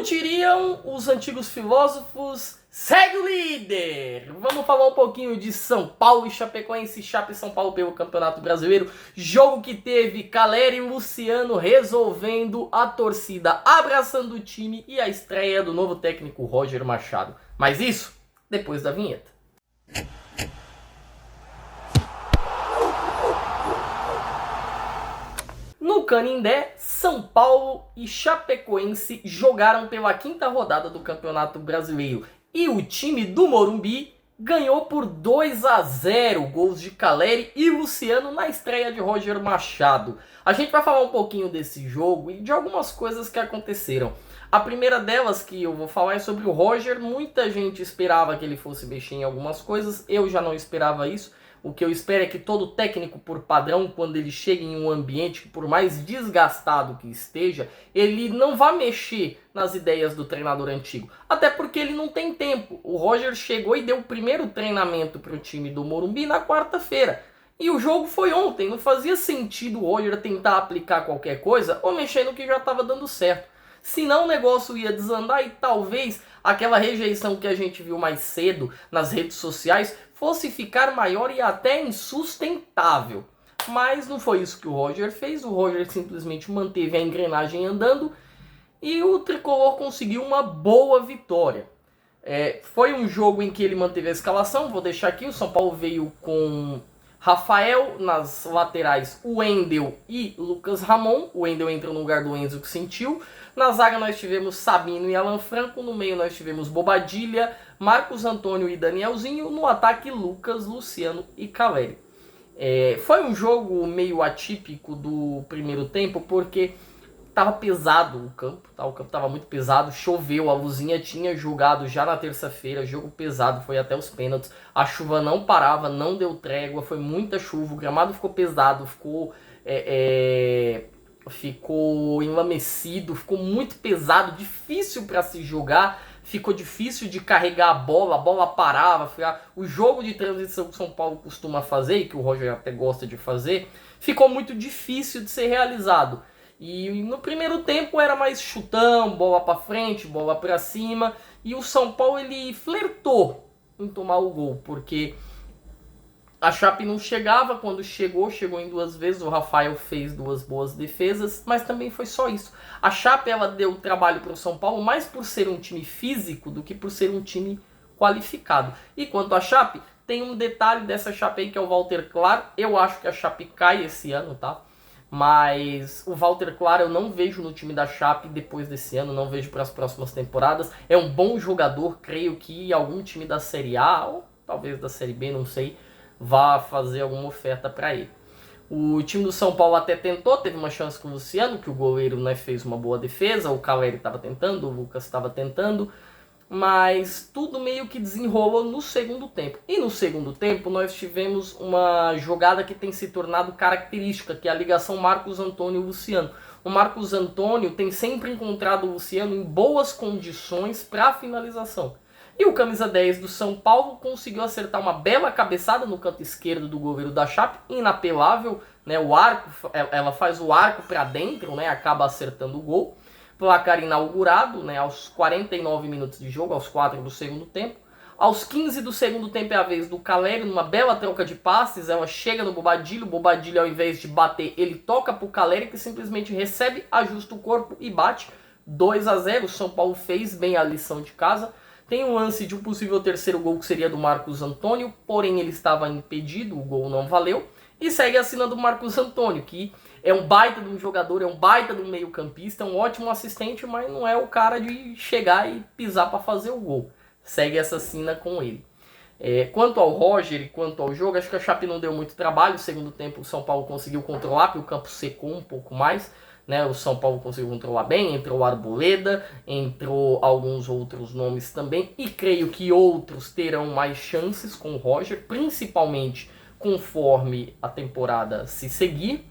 diriam os antigos filósofos, segue o líder! Vamos falar um pouquinho de São Paulo e Chapecoense, Chape e São Paulo pelo Campeonato Brasileiro. Jogo que teve Caleri e Luciano resolvendo, a torcida abraçando o time e a estreia do novo técnico Roger Machado. Mas isso depois da vinheta. No Canindé, São Paulo e Chapecoense jogaram pela quinta rodada do Campeonato Brasileiro e o time do Morumbi ganhou por 2-0, gols de Caleri e Luciano na estreia de Roger Machado. A gente vai falar um pouquinho desse jogo e de algumas coisas que aconteceram. A primeira delas que eu vou falar é sobre o Roger. Muita gente esperava que ele fosse mexer em algumas coisas, eu já não esperava isso. O que eu espero é que todo técnico, por padrão, quando ele chega em um ambiente que, por mais desgastado que esteja, ele não vá mexer nas ideias do treinador antigo. Até porque ele não tem tempo. O Roger chegou e deu o primeiro treinamento para o time do Morumbi na quarta-feira. E o jogo foi ontem. Não fazia sentido o Roger tentar aplicar qualquer coisa ou mexer no que já estava dando certo. Senão o negócio ia desandar e talvez aquela rejeição que a gente viu mais cedo nas redes sociais fosse ficar maior e até insustentável. Mas não foi isso que o Roger fez. O Roger simplesmente manteve a engrenagem andando e o Tricolor conseguiu uma boa vitória. Foi um jogo em que ele manteve a escalação. Vou deixar aqui, o São Paulo veio com Rafael, nas laterais o Wendel e Lucas Ramon. O Wendel entrou no lugar do Enzo, que sentiu. Na zaga nós tivemos Sabino e Alan Franco. No meio nós tivemos Bobadilha, Marcos Antônio e Danielzinho. No ataque, Lucas, Luciano e Caleri. Foi um jogo meio atípico do primeiro tempo, porque estava pesado o campo. Tá? O campo estava muito pesado, choveu, a Luzinha tinha jogado já na terça-feira, jogo pesado, foi até os pênaltis. A chuva não parava, não deu trégua, foi muita chuva, o gramado ficou pesado, ficou enlamecido, ficou muito pesado, difícil para se jogar, ficou difícil de carregar a bola parava. O jogo de transição que o São Paulo costuma fazer, e que o Roger até gosta de fazer, ficou muito difícil de ser realizado. E no primeiro tempo era mais chutão, bola para frente, bola para cima, e o São Paulo ele flertou em tomar o gol, porque a Chape não chegava. Quando chegou em duas vezes. O Rafael fez duas boas defesas, mas também foi só isso. A Chape ela deu trabalho para o São Paulo mais por ser um time físico do que por ser um time qualificado. E quanto à Chape, tem um detalhe dessa Chape aí que é o Walter Claro. Eu acho que a Chape cai esse ano, tá? Mas o Walter Claro eu não vejo no time da Chape depois desse ano, não vejo para as próximas temporadas. É um bom jogador, creio que algum time da Série A ou talvez da Série B, não sei, vá fazer alguma oferta para ele. O time do São Paulo até tentou, teve uma chance com o Luciano, que o goleiro fez uma boa defesa, o Caleri estava tentando, o Lucas estava tentando, mas tudo meio que desenrolou no segundo tempo. E no segundo tempo nós tivemos uma jogada que tem se tornado característica, que é a ligação Marcos Antônio e Luciano. O Marcos Antônio tem sempre encontrado o Luciano em boas condições para a finalização. E o camisa 10 do São Paulo conseguiu acertar uma bela cabeçada no canto esquerdo do goleiro da Chape, inapelável, né? O arco, ela faz o arco para dentro, né? Acaba acertando o gol. Placar inaugurado, né? Aos 49 minutos de jogo, aos 4 do segundo tempo. Aos 15 do segundo tempo é a vez do Caleri, numa bela troca de passes, ela chega no Bobadilha. O Bobadilha, ao invés de bater, ele toca pro Caleri, que simplesmente recebe, ajusta o corpo e bate. 2-0, o São Paulo fez bem a lição de casa. Tem um lance de um possível terceiro gol que seria do Marcos Antônio, porém ele estava impedido, o gol não valeu. E segue assinando o Marcos Antônio, que é um baita de um jogador, é um baita de um meio campista, é um ótimo assistente, mas não é o cara de chegar e pisar para fazer o gol. Segue essa sina com ele. Quanto ao Roger e quanto ao jogo, acho que a Chape não deu muito trabalho. No segundo tempo o São Paulo conseguiu controlar, porque o campo secou um pouco mais. Né, o São Paulo conseguiu controlar bem, entrou o Arboleda, entrou alguns outros nomes também, e creio que outros terão mais chances com o Roger, principalmente conforme a temporada se seguir.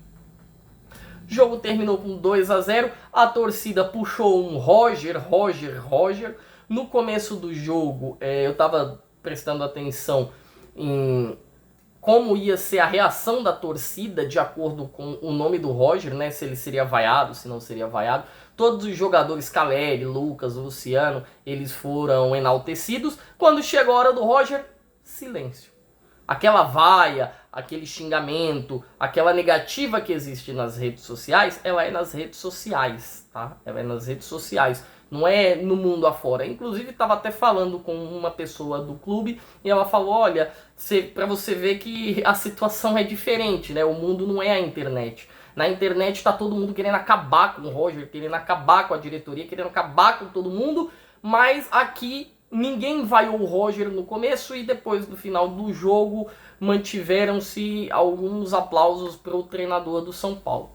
O jogo terminou com 2-0, a torcida puxou um Roger. No começo do jogo eu estava prestando atenção em como ia ser a reação da torcida de acordo com o nome do Roger, né? Se ele seria vaiado, se não seria vaiado. Todos os jogadores, Caleri, Lucas, Luciano, eles foram enaltecidos. Quando chegou a hora do Roger, silêncio. Aquela vaia, aquele xingamento, aquela negativa que existe nas redes sociais, ela é nas redes sociais, tá? Ela é nas redes sociais, não é no mundo afora. Inclusive, estava até falando com uma pessoa do clube e ela falou, olha, para você ver que a situação é diferente, né? O mundo não é a internet. Na internet está todo mundo querendo acabar com o Roger, querendo acabar com a diretoria, querendo acabar com todo mundo, mas aqui ninguém vaiou o Roger no começo e depois do final do jogo mantiveram-se alguns aplausos para o treinador do São Paulo.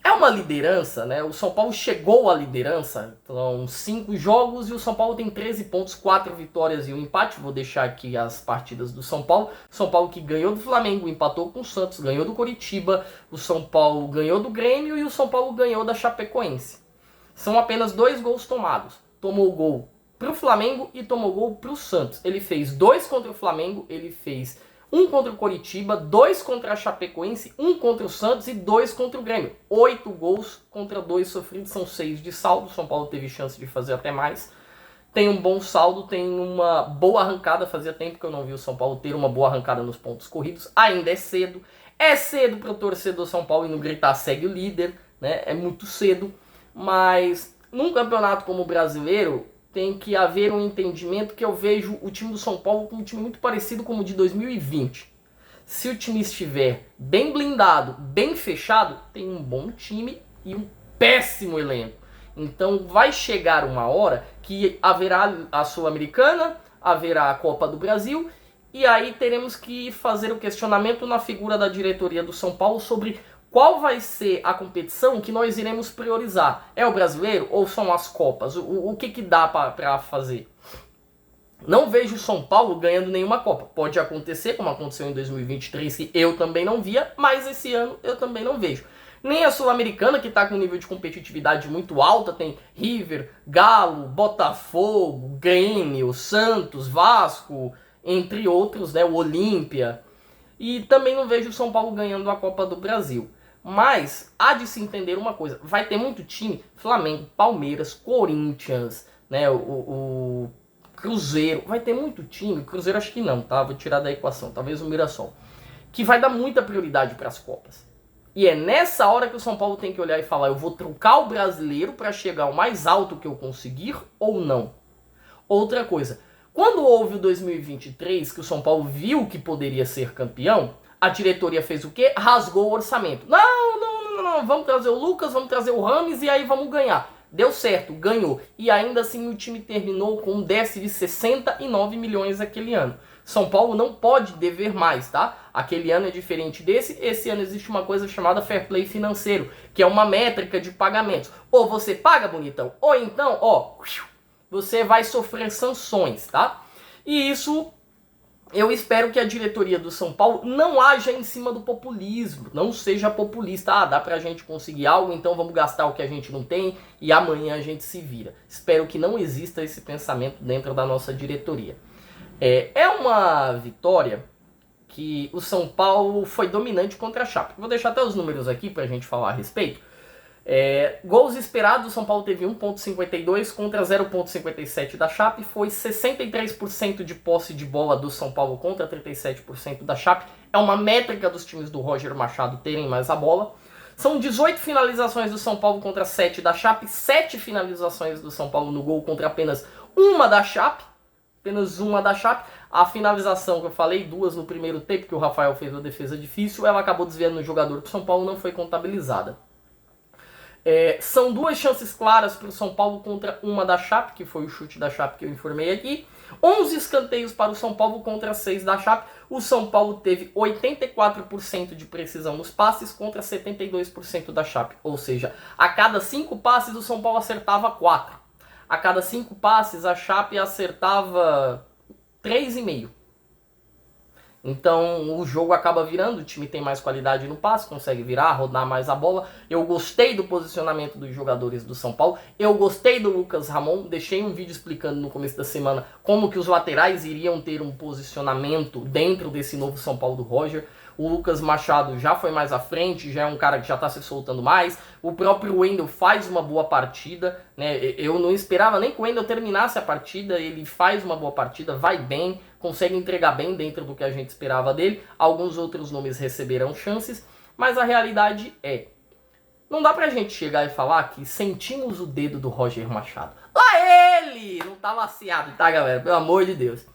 É uma liderança, né? O São Paulo chegou à liderança, são 5 jogos e o São Paulo tem 13 pontos, 4 vitórias e um empate. Vou deixar aqui as partidas do São Paulo. São Paulo que ganhou do Flamengo, empatou com o Santos, ganhou do Coritiba, o São Paulo ganhou do Grêmio e o São Paulo ganhou da Chapecoense. São apenas 2 gols tomados. Tomou gol pro Flamengo e tomou gol pro Santos. Ele fez 2 contra o Flamengo, ele fez 1 contra o Coritiba, 2 contra a Chapecoense, 1 contra o Santos e 2 contra o Grêmio. 8 gols contra 2 sofridos, são 6 de saldo. O São Paulo teve chance de fazer até mais. Tem um bom saldo, tem uma boa arrancada. Fazia tempo que eu não vi o São Paulo ter uma boa arrancada nos pontos corridos. Ainda é cedo. É cedo para o torcedor São Paulo e não gritar segue o líder, né? É muito cedo. Mas num campeonato como o brasileiro, tem que haver um entendimento que eu vejo o time do São Paulo como um time muito parecido com o de 2020. Se o time estiver bem blindado, bem fechado, tem um bom time e um péssimo elenco. Então vai chegar uma hora que haverá a Sul-Americana, haverá a Copa do Brasil, e aí teremos que fazer o questionamento na figura da diretoria do São Paulo sobre qual vai ser a competição que nós iremos priorizar? É o brasileiro ou são as Copas? O que dá para fazer? Não vejo o São Paulo ganhando nenhuma Copa. Pode acontecer, como aconteceu em 2023, que eu também não via, mas esse ano eu também não vejo. Nem a Sul-Americana, que está com um nível de competitividade muito alta, tem River, Galo, Botafogo, Grêmio, Santos, Vasco, entre outros, né, o Olímpia. E também não vejo o São Paulo ganhando a Copa do Brasil. Mas há de se entender uma coisa, vai ter muito time, Flamengo, Palmeiras, Corinthians, né, o Cruzeiro, vai ter muito time, Cruzeiro acho que não, tá? Vou tirar da equação, talvez o Mirassol, que vai dar muita prioridade para as Copas. E é nessa hora que o São Paulo tem que olhar e falar, eu vou trocar o brasileiro para chegar ao mais alto que eu conseguir ou não? Outra coisa, quando houve o 2023, que o São Paulo viu que poderia ser campeão, a diretoria fez o quê? Rasgou o orçamento. Não, vamos trazer o Lucas, vamos trazer o Rames e aí vamos ganhar. Deu certo, ganhou. E ainda assim o time terminou com um déficit de 69 milhões aquele ano. São Paulo não pode dever mais, tá? Aquele ano é diferente desse. Esse ano existe uma coisa chamada fair play financeiro, que é uma métrica de pagamentos. Ou você paga, bonitão, ou então, ó, você vai sofrer sanções, tá? E isso, eu espero que a diretoria do São Paulo não haja em cima do populismo, não seja populista. Ah, dá pra gente conseguir algo, então vamos gastar o que a gente não tem e amanhã a gente se vira. Espero que não exista esse pensamento dentro da nossa diretoria. É uma vitória que o São Paulo foi dominante contra a Chape. Vou deixar até os números aqui pra gente falar a respeito. Gols esperados, o São Paulo teve 1.52 contra 0.57 da Chape, foi 63% de posse de bola do São Paulo contra 37% da Chape, é uma métrica dos times do Roger Machado terem mais a bola. São 18 finalizações do São Paulo contra 7 da Chape, 7 finalizações do São Paulo no gol contra apenas uma da Chape, A finalização que eu falei, 2 no primeiro tempo, que o Rafael fez uma defesa difícil, ela acabou desviando no jogador do São Paulo, não foi contabilizada. São 2 chances claras para o São Paulo contra uma da Chape, que foi o chute da Chape que eu informei aqui. 11 escanteios para o São Paulo contra 6 da Chape. O São Paulo teve 84% de precisão nos passes contra 72% da Chape. Ou seja, a cada 5 passes o São Paulo acertava 4. A cada 5 passes a Chape acertava 3,5. Então o jogo acaba virando, o time tem mais qualidade no passe, consegue virar, rodar mais a bola. Eu gostei do posicionamento dos jogadores do São Paulo, eu gostei do Lucas Ramon, deixei um vídeo explicando no começo da semana como que os laterais iriam ter um posicionamento dentro desse novo São Paulo do Roger. O Lucas Machado já foi mais à frente, já é um cara que já está se soltando mais. O próprio Wendel faz uma boa partida, né? Eu não esperava nem que o Wendel terminasse a partida, ele faz uma boa partida, vai bem, consegue entregar bem dentro do que a gente esperava dele. Alguns outros nomes receberão chances, mas a realidade é, não dá pra gente chegar e falar que sentimos o dedo do Roger Machado. Lá ele! Não tá laceado, tá, galera? Pelo amor de Deus.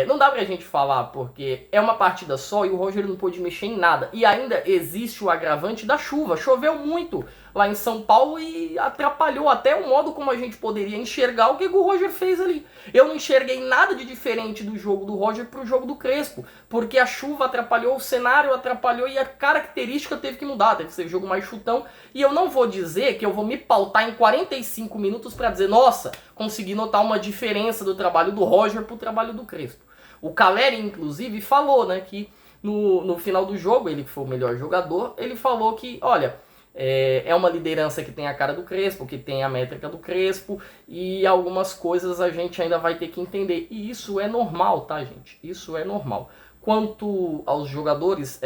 Não dá pra gente falar, porque é uma partida só e o Roger não pôde mexer em nada. E ainda existe o agravante da chuva. Choveu muito lá em São Paulo e atrapalhou até o modo como a gente poderia enxergar o que o Roger fez ali. Eu não enxerguei nada de diferente do jogo do Roger pro jogo do Crespo, porque a chuva atrapalhou, o cenário atrapalhou e a característica teve que mudar, teve que ser jogo mais chutão. E eu não vou dizer que eu vou me pautar em 45 minutos pra dizer, nossa, consegui notar uma diferença do trabalho do Roger pro trabalho do Crespo. O Caleri, inclusive, falou, né, que no final do jogo, ele que foi o melhor jogador, ele falou que, olha, é uma liderança que tem a cara do Crespo, que tem a métrica do Crespo, e algumas coisas a gente ainda vai ter que entender. E isso é normal, tá, gente? Isso é normal. Quanto aos jogadores,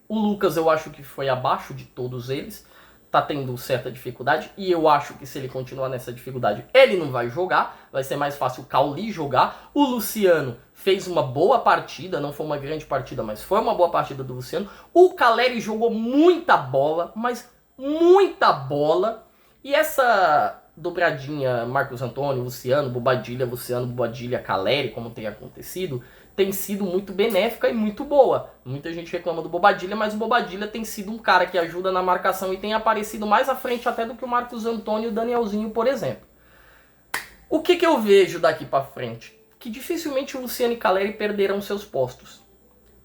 o Lucas eu acho que foi abaixo de todos eles, tá tendo certa dificuldade, e eu acho que se ele continuar nessa dificuldade, ele não vai jogar, vai ser mais fácil o Cauli jogar. O Luciano fez uma boa partida, não foi uma grande partida, mas foi uma boa partida do Luciano. O Caleri jogou muita bola, mas muita bola, e essa dobradinha Marcos Antônio, Luciano, Bobadilha, Caleri, como tem acontecido, tem sido muito benéfica e muito boa. Muita gente reclama do Bobadilha, mas o Bobadilha tem sido um cara que ajuda na marcação e tem aparecido mais à frente até do que o Marcos Antônio e o Danielzinho, por exemplo. O que eu vejo daqui pra frente? Que dificilmente o Luciano e Caleri perderão seus postos.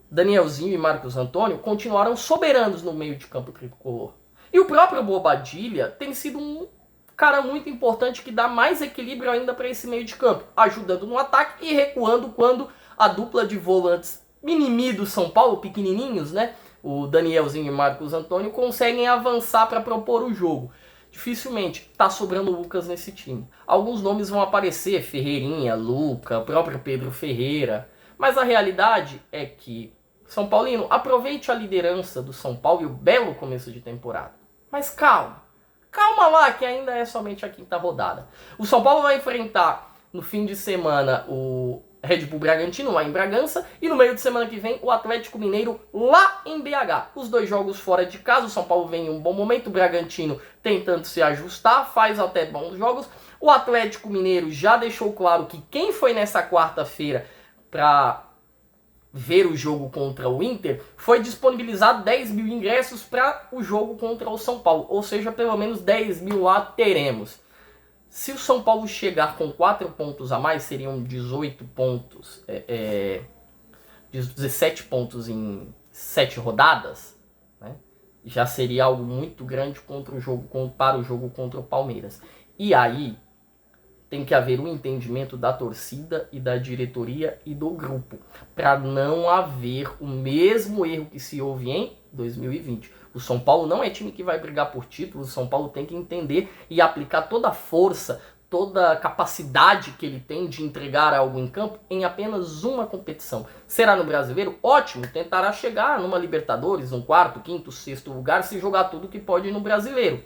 Danielzinho e Marcos Antônio continuaram soberanos no meio de campo tricolor. E o próprio Bobadilha tem sido um cara muito importante que dá mais equilíbrio ainda para esse meio de campo, ajudando no ataque e recuando quando a dupla de volantes mimimi do São Paulo, pequenininhos, né? O Danielzinho e Marcos Antônio conseguem avançar para propor o jogo. Dificilmente tá sobrando o Lucas nesse time. Alguns nomes vão aparecer, Ferreirinha, Luca, o próprio Pedro Ferreira. Mas a realidade é que, São Paulino, aproveite a liderança do São Paulo e o belo começo de temporada. Mas calma. Calma lá, que ainda é somente a quinta rodada. O São Paulo vai enfrentar no fim de semana o Red Bull Bragantino lá em Bragança e no meio de semana que vem o Atlético Mineiro lá em BH. Os dois jogos fora de casa, o São Paulo vem em um bom momento, o Bragantino tentando se ajustar, faz até bons jogos. O Atlético Mineiro já deixou claro que quem foi nessa quarta-feira para ver o jogo contra o Inter, foi disponibilizado 10 mil ingressos para o jogo contra o São Paulo. Ou seja, pelo menos 10 mil lá teremos. Se o São Paulo chegar com 4 pontos a mais, seriam 18 pontos, 17 pontos em 7 rodadas, né? Já seria algo muito grande para o jogo contra o Palmeiras. E aí tem que haver um entendimento da torcida e da diretoria e do grupo, para não haver o mesmo erro que se houve em 2020. O São Paulo não é time que vai brigar por título, o São Paulo tem que entender e aplicar toda a força, toda a capacidade que ele tem de entregar algo em campo em apenas uma competição. Será no Brasileiro? Ótimo, tentará chegar numa Libertadores, um quarto, quinto, sexto lugar, se jogar tudo que pode no Brasileiro.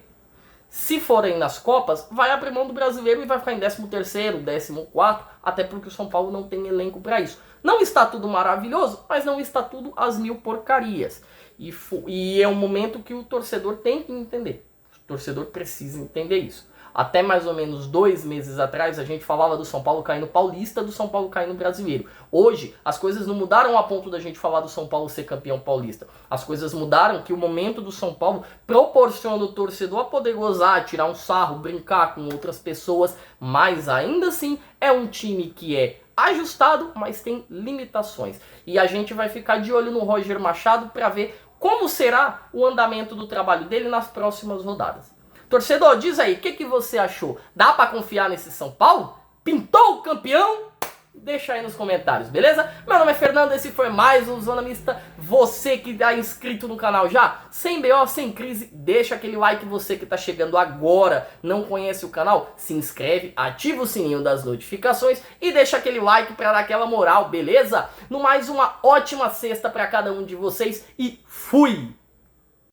Se forem nas Copas, vai abrir mão do Brasileiro e vai ficar em 13º, 14º, até porque o São Paulo não tem elenco para isso. Não está tudo maravilhoso, mas não está tudo às mil porcarias. E é um momento que o torcedor tem que entender. O torcedor precisa entender isso. Até mais ou menos 2 meses atrás, a gente falava do São Paulo cair no Paulista, do São Paulo cair no Brasileiro. Hoje, as coisas não mudaram a ponto da gente falar do São Paulo ser campeão paulista. As coisas mudaram que o momento do São Paulo proporciona o torcedor a poder gozar, tirar um sarro, brincar com outras pessoas, mas ainda assim é um time que é ajustado, mas tem limitações. E a gente vai ficar de olho no Roger Machado para ver como será o andamento do trabalho dele nas próximas rodadas. Torcedor, diz aí, o que você achou? Dá pra confiar nesse São Paulo? Pintou o campeão? Deixa aí nos comentários, beleza? Meu nome é Fernando, esse foi mais um Zona Mista. Você que tá inscrito no canal já, sem BO, sem crise, deixa aquele like. Você que tá chegando agora, não conhece o canal, se inscreve, ativa o sininho das notificações e deixa aquele like pra dar aquela moral, beleza? No mais, uma ótima sexta pra cada um de vocês e fui!